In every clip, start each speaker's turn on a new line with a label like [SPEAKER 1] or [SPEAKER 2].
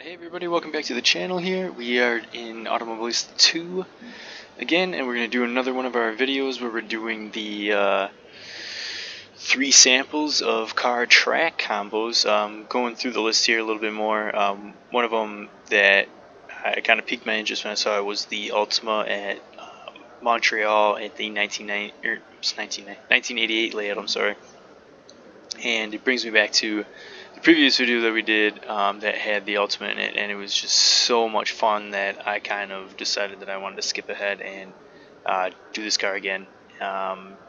[SPEAKER 1] Hey everybody, welcome back to the channel here. We are in Automobilista 2 again, and we're going to do another one of our videos where we're doing the 3 samples of car track combos. Going through the list here a little bit more. One of them that I kind of piqued my interest when I saw it was the Ultima at Montreal at the 1988 layout, I'm sorry. And it brings me back to the previous video that we did that had the Ultimate in it, and it was just so much fun that I kind of decided that I wanted to skip ahead and do this car again.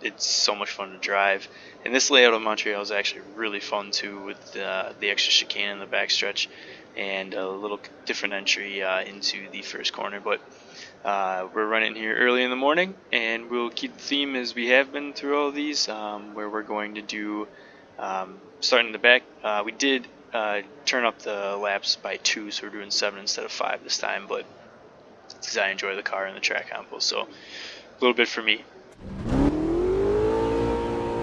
[SPEAKER 1] It's so much fun to drive, and this layout of Montreal is actually really fun too, with the extra chicane in the backstretch and a little different entry into the first corner. But we're running here early in the morning, and we'll keep the theme as we have been through all of these, where we're going to do starting in the back. We did turn up the laps by 2, so we're doing 7 instead of 5 this time, but because I enjoy the car and the track combo, so a little bit for me.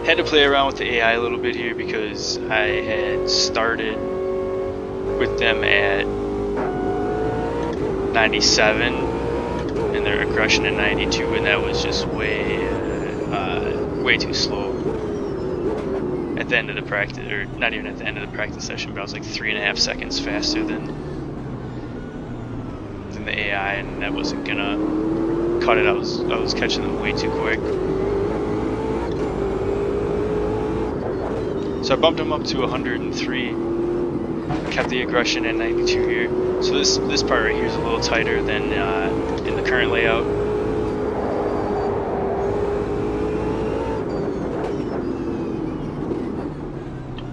[SPEAKER 1] Had to play around with the AI a little bit here because I had started with them at 97 and their aggression at 92, and that was just way too slow at the end of the practice, or not even at the end of the practice session, but I was like 3.5 seconds faster than the AI, and that wasn't gonna cut it. I was catching them way too quick. So I bumped them up to 103, kept the aggression at 92 here. So this part right here is a little tighter than in the current layout.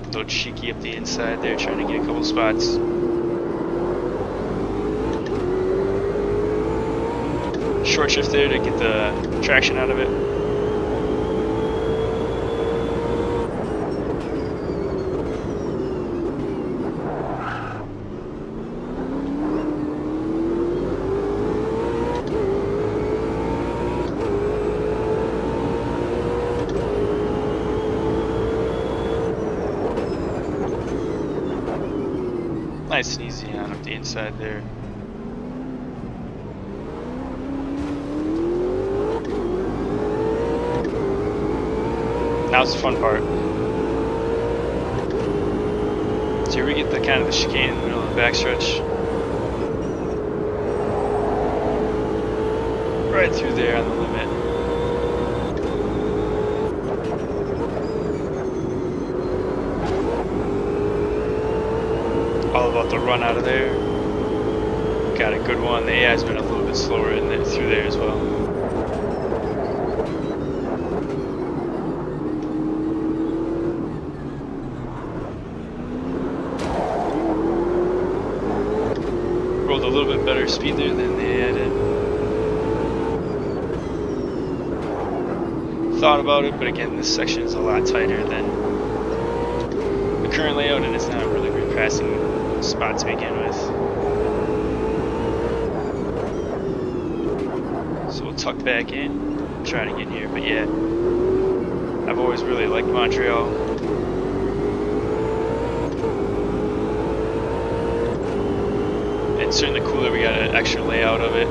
[SPEAKER 1] A little cheeky up the inside there, trying to get a couple spots. Short shift there to get the traction out of it. Nice and easy on up the inside there. Now's the fun part. So here we get the kind of the chicane in the middle of the backstretch. Right through there on the limit. All about the run out of there. Got a good one. The AI's been a little bit slower in there, through there as well. Rolled a little bit better speed there than the AI did. Thought about it, but again, this section is a lot tighter than the current layout, and it's not really great passing spot to begin with. So we'll tuck back in, try to get here, but yeah, I've always really liked Montreal. It's certainly cool that we got an extra layout of it.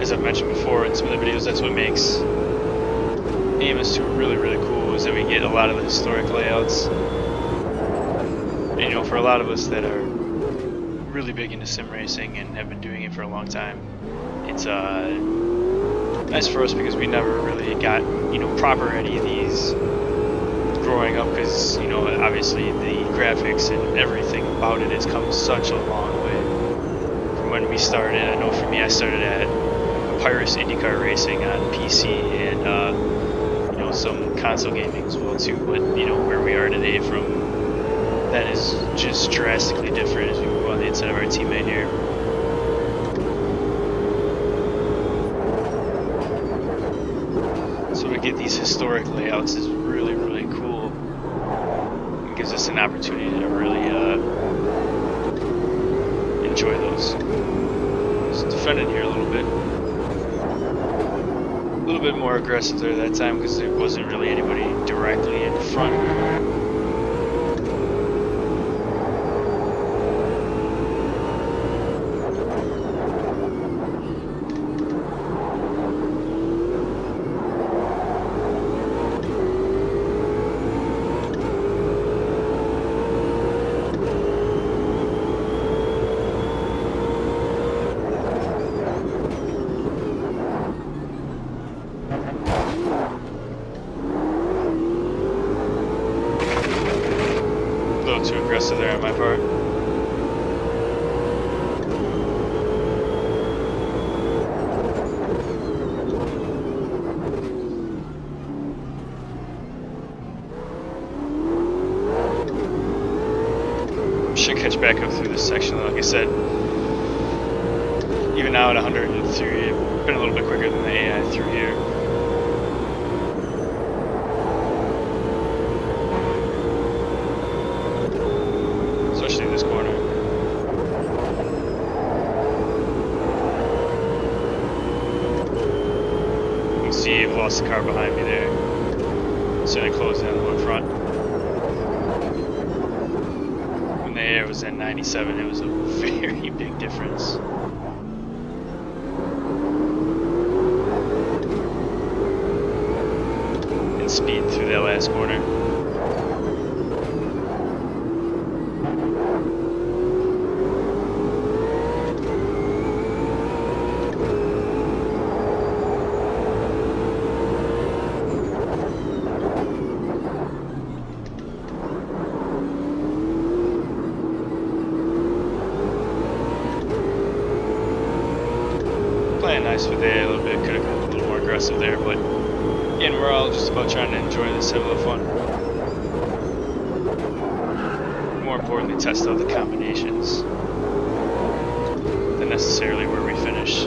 [SPEAKER 1] As I've mentioned before in some of the videos, that's what makes AMS2 really, really cool, is that we get a lot of the historic layouts. And, you know, for a lot of us that are really big into sim racing and have been doing it for a long time, it's nice for us because we never really got, you know, proper any of these growing up, because, you know, obviously the graphics and everything about it has come such a long way from when we started. I know for me, I started at Pirates IndyCar racing on PC and you know, some console gaming as well too, but you know, where we are today from that is just drastically different as we move on the inside of our teammate here. So to get these historic layouts is really, really cool. It gives us an opportunity to really enjoy those. Just defending here a little bit. little bit more aggressive there that time because there wasn't really anybody directly in front. Too aggressive there on my part. Should catch back up through this section, like I said. Even now at 103, I've been a little bit quicker than the AI through here. Especially this corner. You can see I've lost the car behind me there. So I closed down the one front. When the air was at 97, it was a very big difference. In speed through that last corner. Playing nice with it a little bit, could have been a little more aggressive there, but again, we're all just about trying to enjoy this, have a little fun. More importantly, test out the combinations than necessarily where we finish.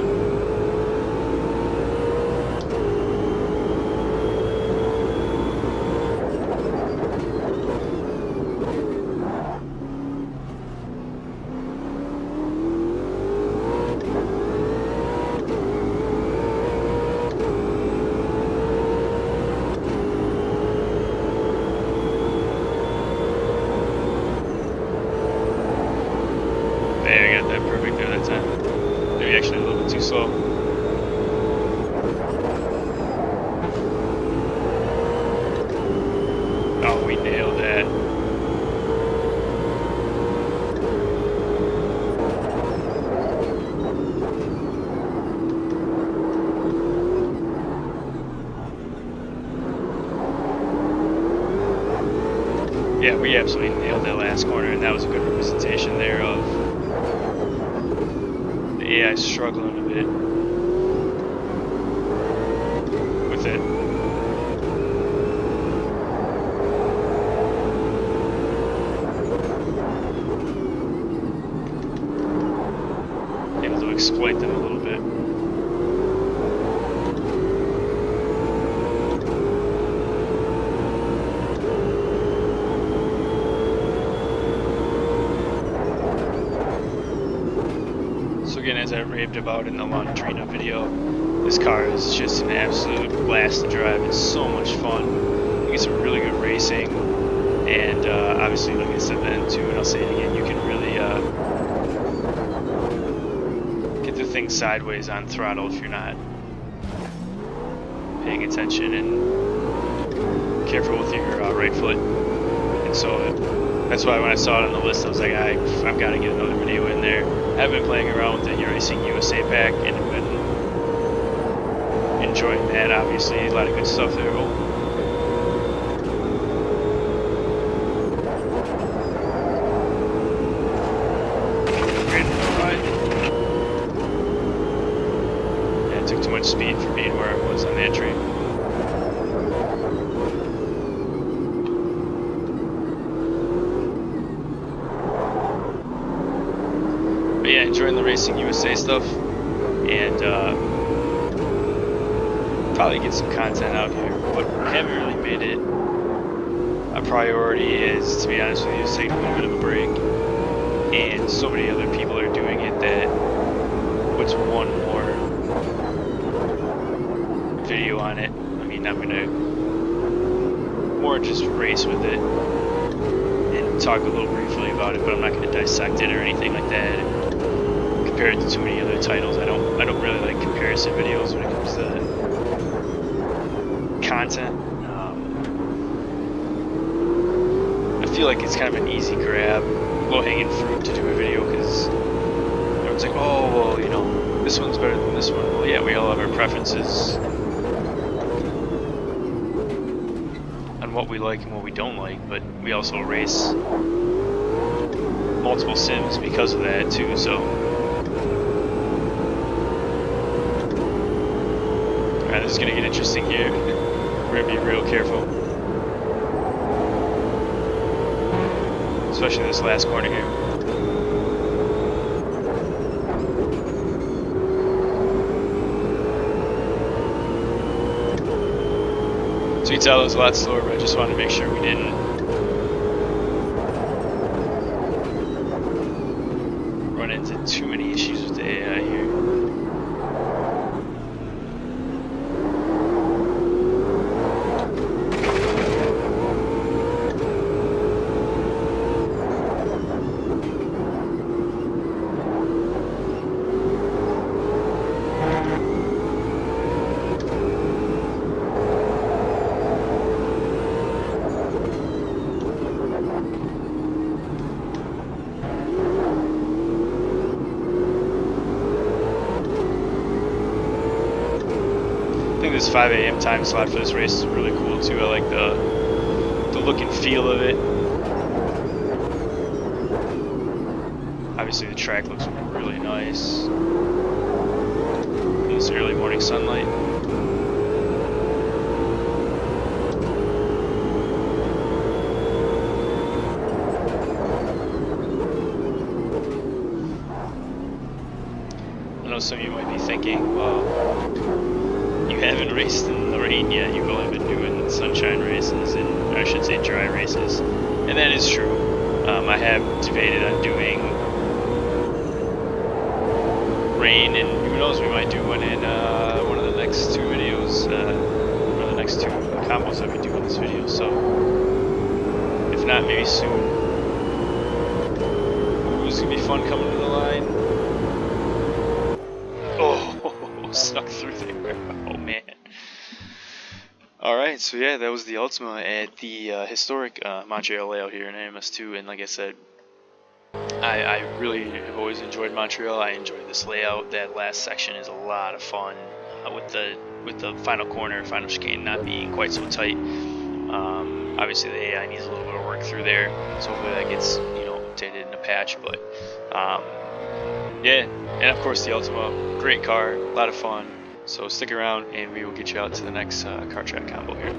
[SPEAKER 1] There, I got that perfect there that time. Maybe actually a little bit too slow. Oh, we nailed that. Yeah, we absolutely nailed that last corner, and that was a good representation there of the AI struggling a bit with it. Able to exploit them a little bit. So again, as I raved about in the Londrina video, this car is just an absolute blast to drive. It's so much fun. You get some really good racing, and obviously, like I said then too, and I'll say it again, you can really get the thing sideways on throttle if you're not paying attention and careful with your right foot. And so that's why when I saw it on the list, I was like, I've got to get another video in there. I've been playing around with the Racing USA pack and I've been enjoying that. Obviously, a lot of good stuff there. Yeah, it took too much speed for being where I was on the entry. But yeah, enjoying the Racing USA stuff, and probably get some content out here, but haven't really made it a priority. Is, to be honest with you, is taking a little bit of a break, and so many other people are doing it that puts one more video on it. I mean, I'm gonna more just race with it and talk a little briefly about it, but I'm not gonna dissect it or anything like that and compare it to too many other titles. I don't really like comparison videos when it comes to content. I feel like it's kind of an easy grab, low-hanging fruit to do a video because everyone's like, oh, well, you know, this one's better than this one. Well, yeah, we all have our preferences on what we like and what we don't like, but we also race multiple sims because of that too, so. Alright, this is gonna get interesting here. We're gonna be real careful. Especially this last corner here. So you can tell it was a lot slower, but I just wanted to make sure we didn't run into too many issues with the AI here. I think this 5 a.m. time slot for this race is really cool too. I like the look and feel of it. Obviously the track looks really nice. This early morning sunlight. I know some of you might be thinking, well, you haven't raced in the rain yet, you've only been doing sunshine races, and I should say dry races, and that is true. I have debated on doing rain, and who knows, we might do one in one of the next two videos, one of the next two combos that we do in this video, so if not, maybe soon. Ooh, it's gonna be fun coming to the line. Oh, snuck through there. Oh man. Alright, so yeah, that was the Ultima at the historic Montreal layout here in AMS2, and like I said, I really have always enjoyed Montreal. I enjoyed this layout. That last section is a lot of fun with the final corner, final chicane not being quite so tight. Obviously the AI needs a little bit of work through there, so hopefully that gets, you know, updated in a patch, but yeah, and of course the Ultima, great car, a lot of fun. So stick around and we will get you out to the next car track combo here.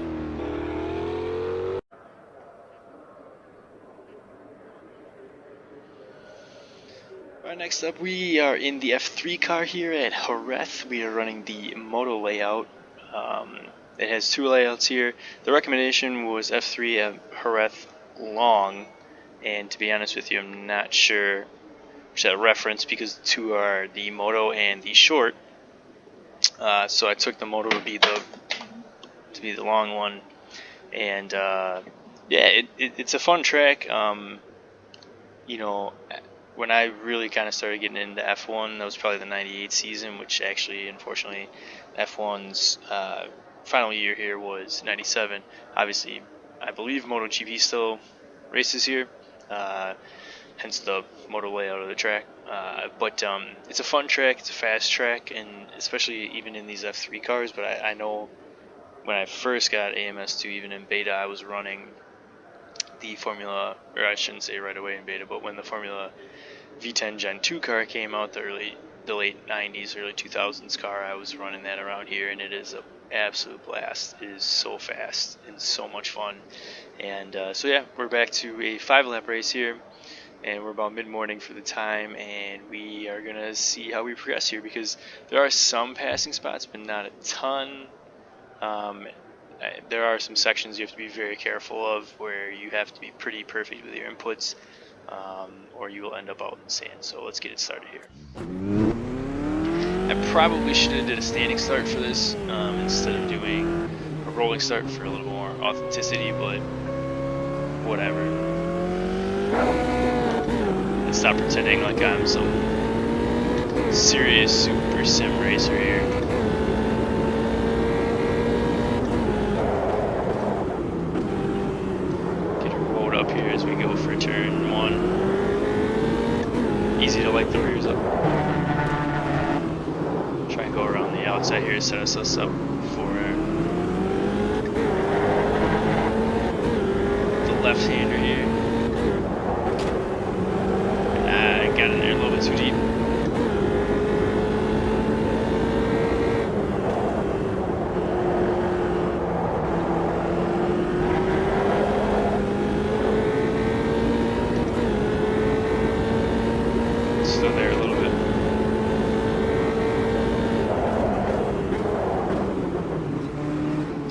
[SPEAKER 1] Alright, next up we are in the F3 car here at Jerez. We are running the Moto layout. It has two layouts here. The recommendation was F3 at Jerez long, and to be honest with you, I'm not sure which that reference because the two are the Moto and the short. So I took the Moto to be the long one, and yeah, it's a fun track. You know, when I really kind of started getting into F1, that was probably the '98 season, which actually, unfortunately, F1's final year here was '97. Obviously, I believe MotoGP still races here, hence the Moto layout of the track. But it's a fun track, it's a fast track, and especially even in these F3 cars. But I know when I first got AMS2, even in beta, I was running the Formula, or I shouldn't say right away in beta, but when the Formula V10 Gen 2 car came out, the late 90s, early 2000s car, I was running that around here, and it is an absolute blast. It is so fast and so much fun. And so yeah, we're back to a 5-lap race here, and we're about mid-morning for the time, and we are going to see how we progress here, because there are some passing spots, but not a ton. There are some sections you have to be very careful of where you have to be pretty perfect with your inputs, or you will end up out in the sand. So let's get it started here. I'm probably should have did a standing start for this instead of doing a rolling start for a little more authenticity, but whatever. Let's stop pretending like I'm some serious super sim racer here. Get her rolled up here as we go for turn 1. Easy to light the rears up. Try and go around the outside here to set us up for the left-hander here. I got in there a little bit too deep. Still there a little bit.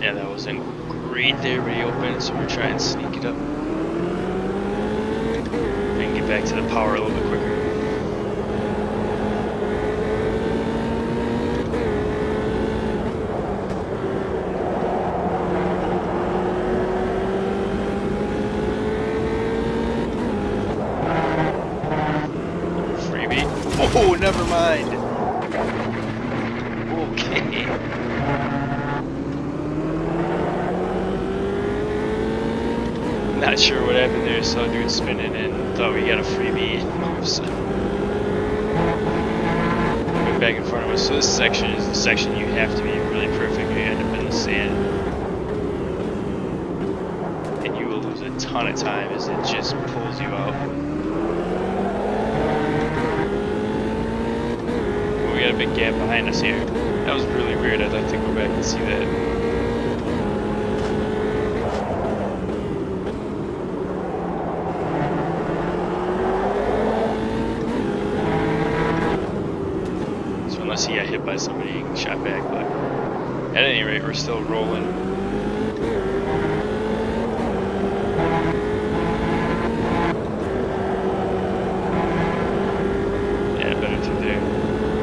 [SPEAKER 1] Yeah, that wasn't great there, but he opened, so we're trying to sneak it up and get back to the power a little bit quicker. Freebie. Oh, never mind. Okay. Not sure what happened there. Saw dude spinning and thought we got a freebie. So went back in front of us. So this section is the section you have to be really perfect. You end up in the sand, and you will lose a ton of time as it just pulls you out. But we got a big gap behind us here. That was really weird. I'd like to go back and see that. Unless he got hit by somebody and shot back, but at any rate, we're still rolling. Yeah, better through there.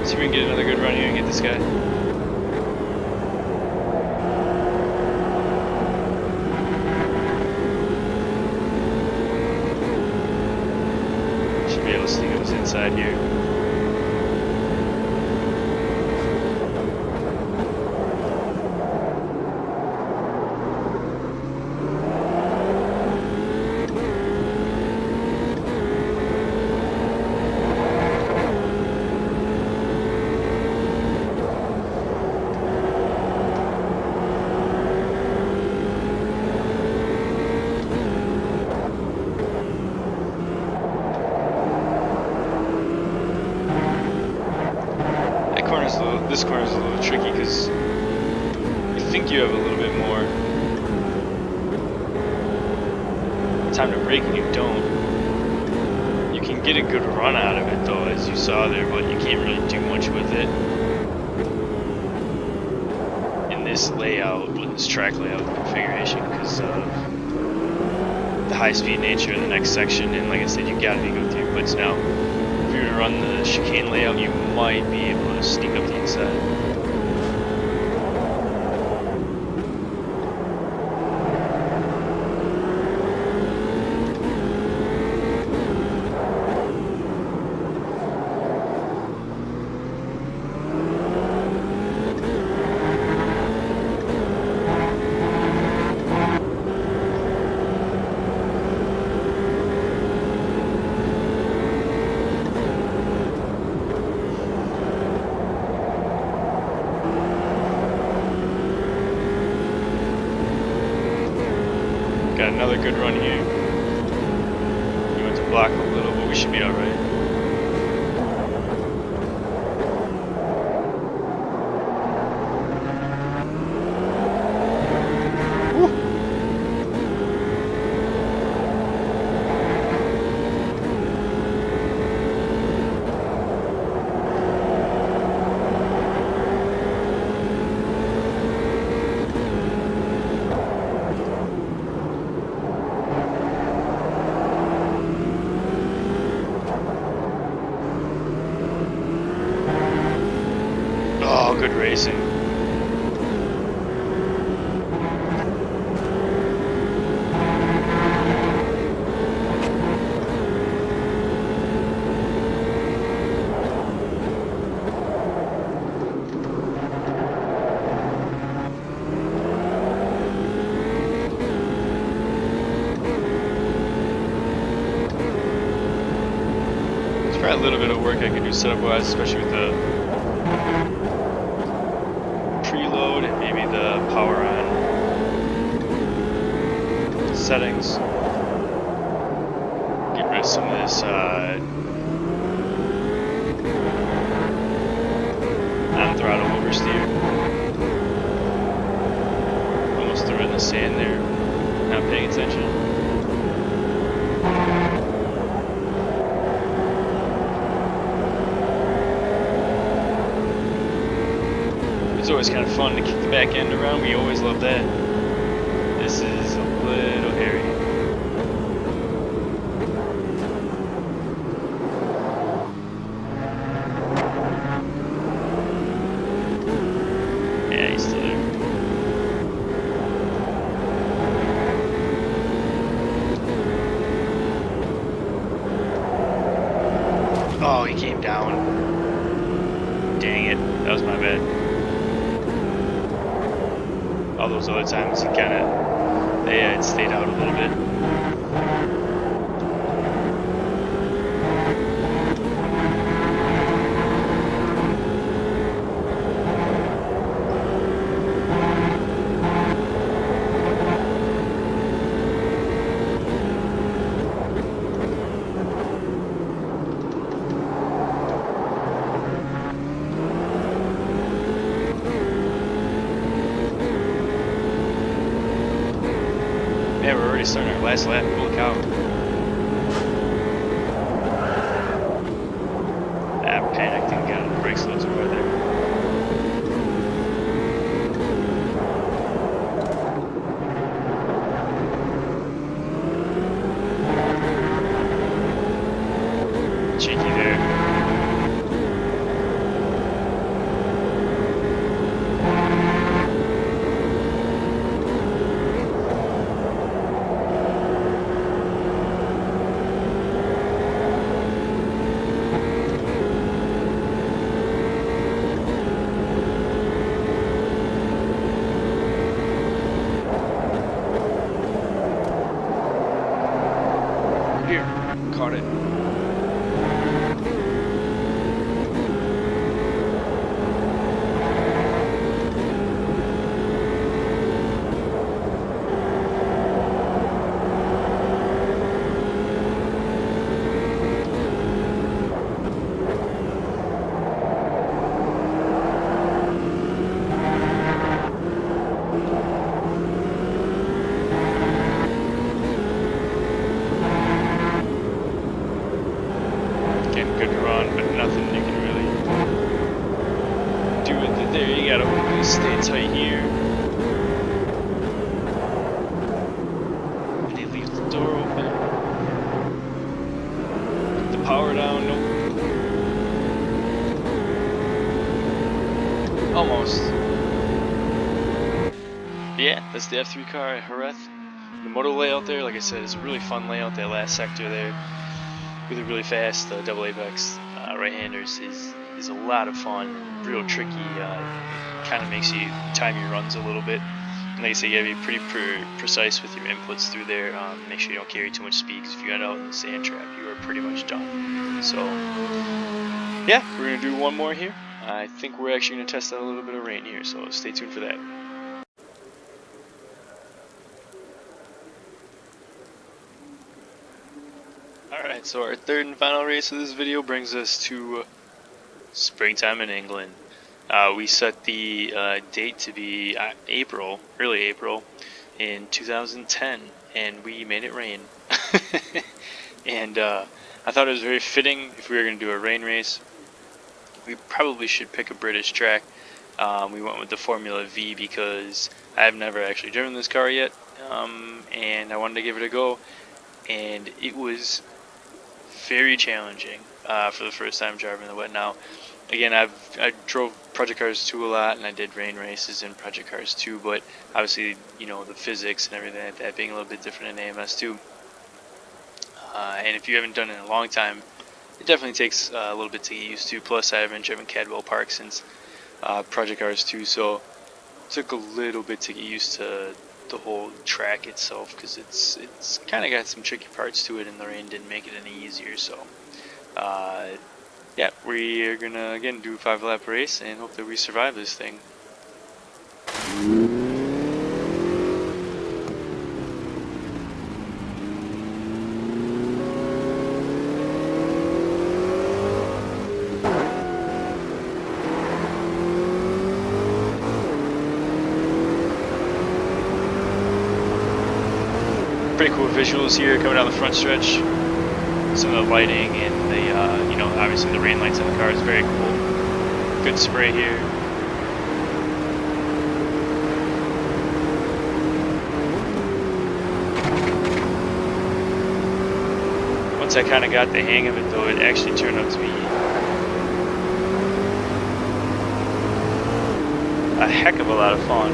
[SPEAKER 1] See if we can get another good run here and get this guy. Should be able to sneak us inside here. This corner is a little tricky because you think you have a little bit more time to brake and you don't. You can get a good run out of it though, as you saw there, but you can't really do much with it in this layout, with this track layout configuration, because of the high-speed nature of the next section. And like I said, you gotta go through your quits now. If you were to run the chicane layout, you might be able to sneak up the inside. Got another good run here. We went to block a little, but we should be alright. good racing. A little bit of work I could do setup wise, especially with the preload and maybe the power on settings. Get rid of some of this on throttle oversteer. Almost threw it in the sand there, not paying attention. It's always kind of fun to kick the back end around. We always love that. This is a little hairy. Yeah, he's still there. Oh, he came down. Dang it. That was my bad. All those other times, it had stayed out a little bit. Yeah, we're already starting our last lap. Holy cow. I panicked and got on the brakes a little too hard there. Cheeky there. Here, caught it. Good run, but nothing you can really do with it there. You gotta really stay tight here. And they leave the door open. Put the power down, nope. Almost. Yeah, that's the F3 car at Jerez. The motor layout there, like I said, is a really fun layout. That last sector there, with a really fast double apex right-handers is a lot of fun, real tricky. Kind of makes you time your runs a little bit. And like I say, you gotta be pretty precise with your inputs through there. Make sure you don't carry too much speed, because if you end out in the sand trap, you are pretty much done. So yeah, we're gonna do one more here. I think we're actually gonna test out a little bit of rain here, so stay tuned for that. Alright, so our third and final race of this video brings us to springtime in England. We set the date to be April, early April, in 2010, and we made it rain. And I thought it was very fitting if we were going to do a rain race. We probably should pick a British track. We went with the Formula V because I've never actually driven this car yet, and I wanted to give it a go. And it was very challenging for the first time driving the wet. Now, again, I drove Project Cars 2 a lot, and I did rain races in Project Cars 2, but obviously, you know, the physics and everything like that being a little bit different in AMS 2. And if you haven't done it in a long time, it definitely takes a little bit to get used to. Plus, I haven't driven Cadwell Park since Project Cars 2, so it took a little bit to get used to the whole track itself, because it's kind of got some tricky parts to it, and the rain didn't make it any easier. So yeah, we are gonna again do a 5-lap race and hope that we survive this thing. Pretty cool visuals here coming down the front stretch. Some of the lighting and the, you know, obviously the rain lights on the car is very cool. Good spray here. Once I kind of got the hang of it, though, it actually turned out to be a heck of a lot of fun.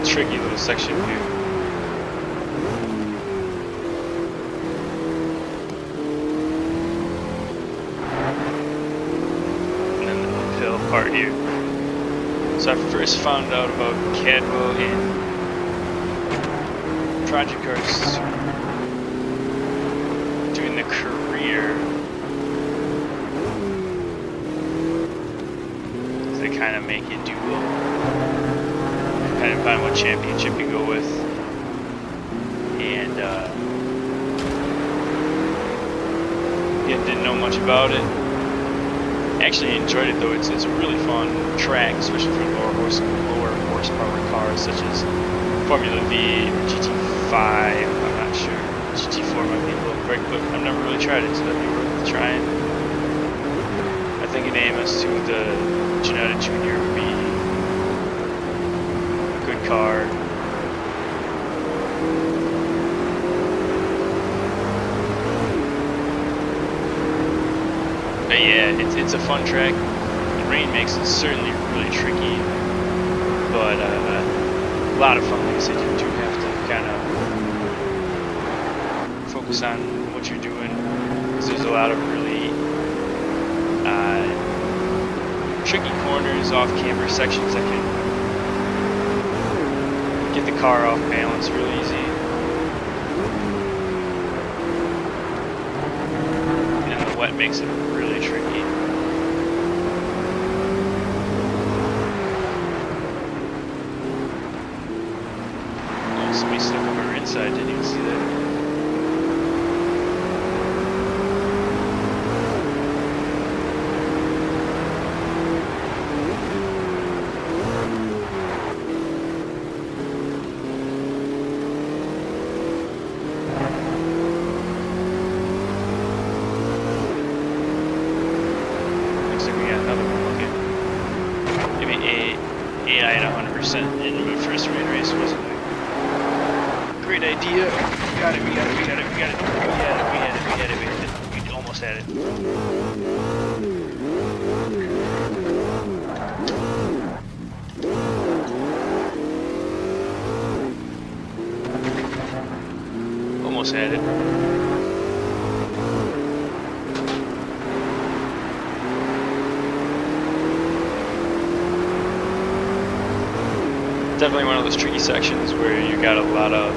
[SPEAKER 1] Tricky little section here. And then the uphill part here. So I first found out about Cadwell in Project Cars doing the career. They kind of make you do kind of find what championship you go with, and yeah, didn't know much about it. Actually enjoyed it though. It's a really fun track, especially for lower horsepower cars such as Formula V or GT5. I'm not sure. GT4 might be a little quick, but I've never really tried it, so that'd be worth trying. I think in AMS2 the Janetta Junior would be car. But yeah, it's a fun track. The rain makes it certainly really tricky, but a lot of fun. Like I said, you do have to kind of focus on what you're doing, because there's a lot of really tricky corners, off-camber sections that can get the car off balance real easy. And the wet makes it really tricky. Oh, somebody stuck up our inside, didn't even see that. I had 100% in my first rain race. Wasn't a great idea. We got it. We almost had it. Almost had it. Definitely one of those tricky sections where you got a lot of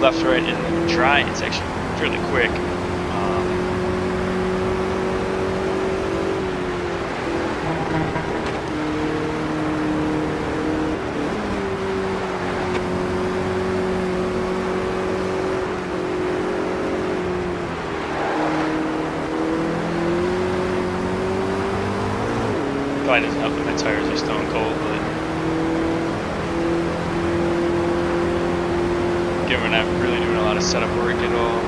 [SPEAKER 1] left, right, and dry. It's actually fairly quick. Probably doesn't help that my tires are stone cold, but again, we're not really doing a lot of setup work at all.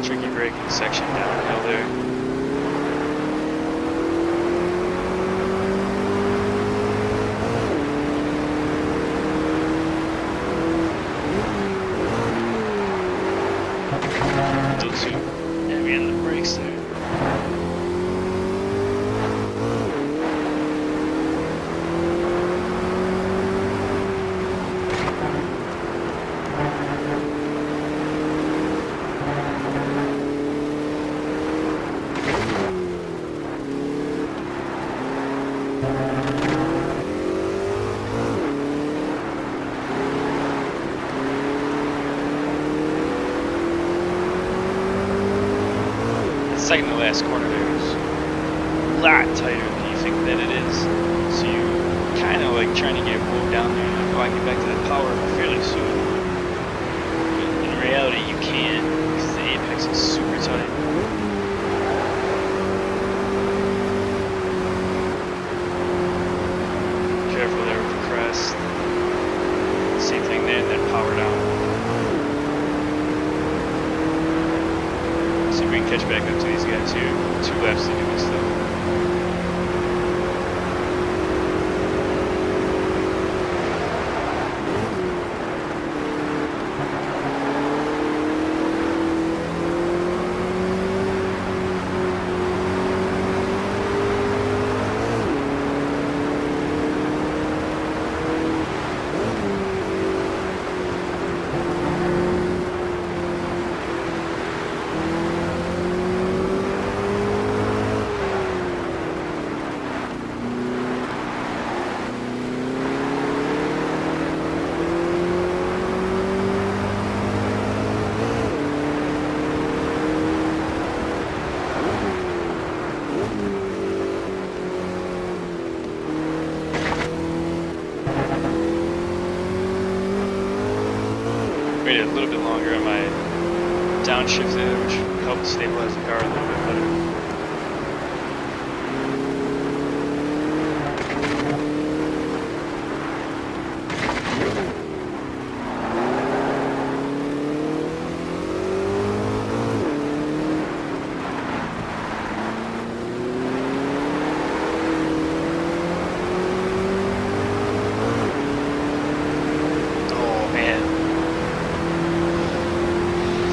[SPEAKER 1] Tricky braking section downhill there. Those two heavy on the brakes there. Second to last corner there is a lot tighter than you think that it is. So you kind of like trying to get pulled down there and like, oh, I can get back to that power fairly soon. But in reality, you can't because the apex is super tight. Careful there with the crest. Same thing there, and then power down. See if we can catch back up to these guys here. 2 laps to do this though. Waited a little bit longer on my downshift there, which helped stabilize the car a little bit better.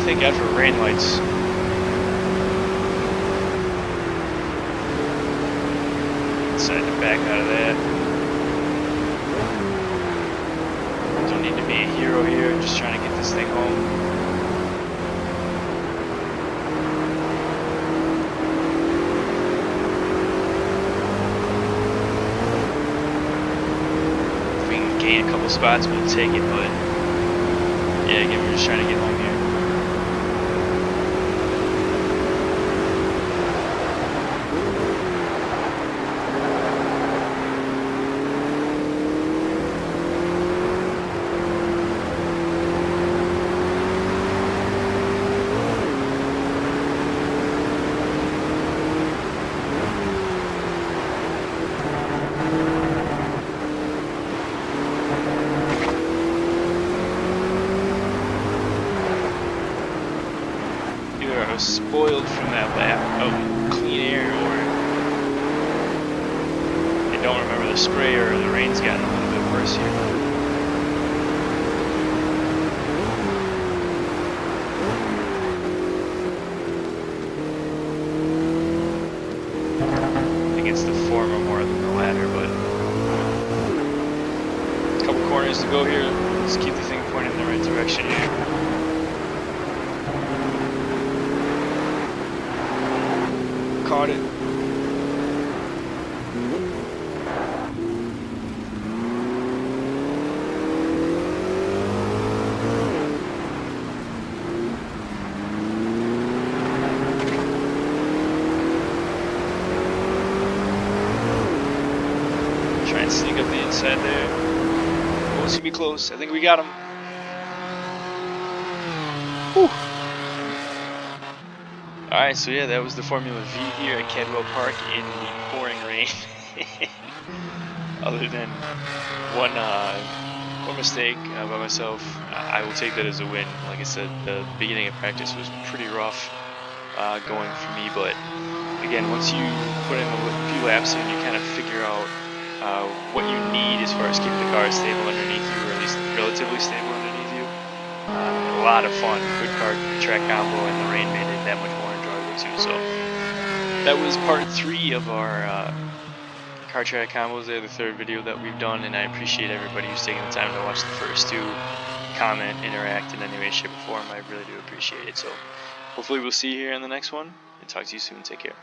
[SPEAKER 1] Thank God for rain lights. Decided to back out of that. Don't need to be a hero here, just trying to get this thing home. If we can gain a couple spots, we'll take it, but yeah, again, we're just trying to get home here. I was spoiled from that lap of clean air, or I don't remember the spray, or the rain's gotten a little bit worse here. I think it's the former more than the latter, but a couple corners to go here. Let's keep the thing pointed in the right direction here. Caught it. pick up the inside there. Oh, it's gonna be close. I think we got him. Whew. Alright, so yeah, that was the Formula V here at Cadwell Park in the pouring rain. Other than one mistake by myself, I will take that as a win. Like I said, the beginning of practice was pretty rough going for me, but again, once you put in a few laps and you kind of figure out what you need as far as keeping the car stable underneath you, or at least relatively stable underneath you, a lot of fun, good car track combo, and the rain made it that much more enjoyable too. So that was part 3 of our car track combos there, the 3rd video that we've done, and I appreciate everybody who's taking the time to watch the first 2, comment, interact in any way, shape, or form. I really do appreciate it. So hopefully we'll see you here in the next one, and talk to you soon. Take care.